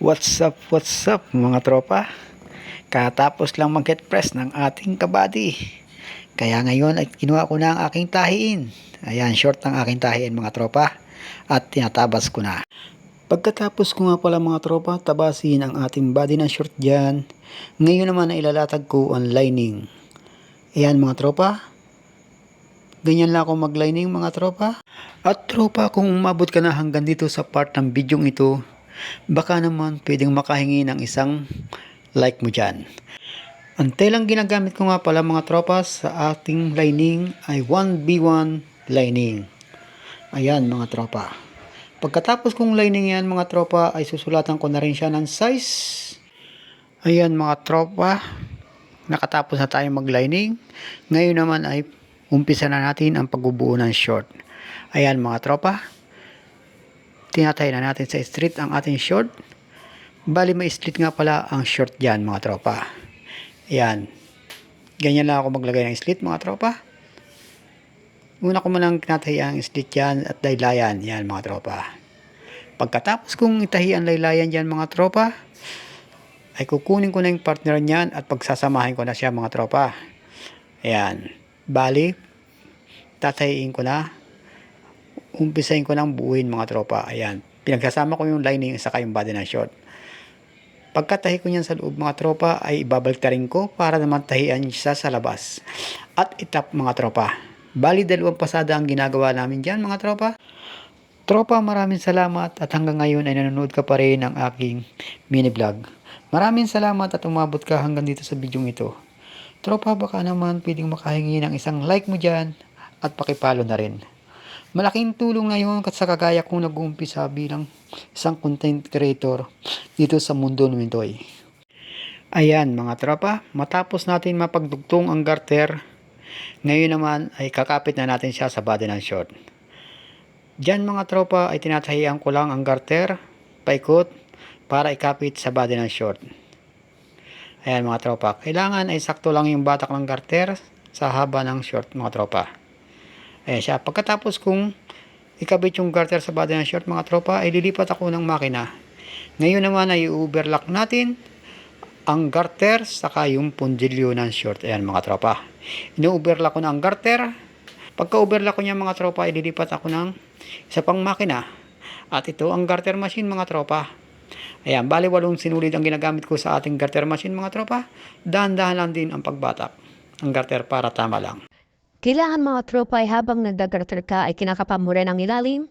What's up mga tropa? Katapos lang mag-get press ng ating kabady. Kaya ngayon ay kinuha ko na ang aking tahiin. Ayan, short ang aking tahiin mga tropa. At tinatabas ko na. Pagkatapos ko nga pala mga tropa, tabasin ang ating body ng short dyan. Ngayon naman ay ilalatag ko ang lining. Ayan mga tropa. Ganyan lang ako mag-lining mga tropa. At tropa, kung umabot ka na hanggang dito sa part ng bidyong ito, baka naman pwedeng makahingi ng isang like mo dyan. Ang telang ginagamit ko nga pala mga tropa sa ating lining ay 1B1 lining. Ayan mga tropa. Pagkatapos kong lining yan mga tropa ay susulatan ko na rin siya ng size. Ayan mga tropa. Nakatapos na tayo mag-lining. Ngayon naman ay umpisa na natin ang pagbubuo ng short. Ayan mga tropa. Tinatay na natin sa straight ang ating short. Bali may straight nga pala ang short dyan mga tropa. Ayan. Ganyan lang ako maglagay ng split mga tropa. Una ko manang tinatahi ang split dyan at laylayan. Yan mga tropa. Pagkatapos kong itahi ang laylayan dyan mga tropa, ay kukunin ko na yung partner niyan at pagsasamahin ko na siya mga tropa. Ayan. Bali, tatahiin ko na. Umpisahin ko ng buuin mga tropa. Ayan. Pinagsasama ko yung lining saka yung body ng short. Pagkatahi ko niyan sa loob mga tropa ay ibabaliktarin ko para naman tahian siya sa labas. At itap mga tropa. Bali dalawang pasada ang ginagawa namin dyan mga tropa. Tropa, maraming salamat at hanggang ngayon ay nanonood ka pa rin ng aking mini vlog. Maraming salamat at umabot ka hanggang dito sa bidyong ito. Tropa, baka naman pwedeng makahingi ng isang like mo dyan at pakipalo na rin. Malaking tulong ngayon sa kagaya kong nag-uumpisa bilang isang content creator dito sa mundo ng ito. Ayan mga tropa, matapos natin mapagdugtong ang garter, ngayon naman ay kakapit na natin siya sa body ng short. Diyan mga tropa ay tinatahian ko lang ang garter, paikot, para ikapit sa body ng short. Ayan mga tropa, kailangan ay sakto lang yung batak ng garter sa haba ng short mga tropa. Ayan siya. Pagkatapos kung ikabit yung garter sa body ng short mga tropa, ay lilipat ako ng makina. Ngayon naman ay i-overlock natin ang garter saka yung pundilyo ng short. Ayan mga tropa. Ino-overlock ko na ang garter. Pagka-overlock ko niya mga tropa, ay lilipat ako ng isa pang makina. At ito ang garter machine mga tropa. Ayan, bali 8 sinulid ang ginagamit ko sa ating garter machine mga tropa. Dahan-dahan lang din ang pagbatak. Ang garter para tama lang. Kailangan mga tropa ay habang nagdagarter ka ay kinakapa mo rin ang ilalim.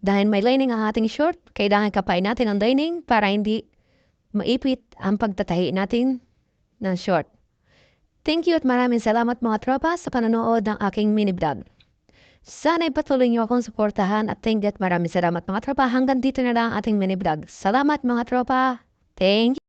Dahil may lining ang ating short, kailangan kapain natin ang lining para hindi maipit ang pagtatahi natin ng short. Thank you at maraming salamat mga tropa sa panonood ng aking mini vlog. Sana'y patuloy niyo akong suportahan at thank you at maraming salamat mga tropa. Hanggang dito na lang ang ating mini vlog. Salamat mga tropa. Thank you.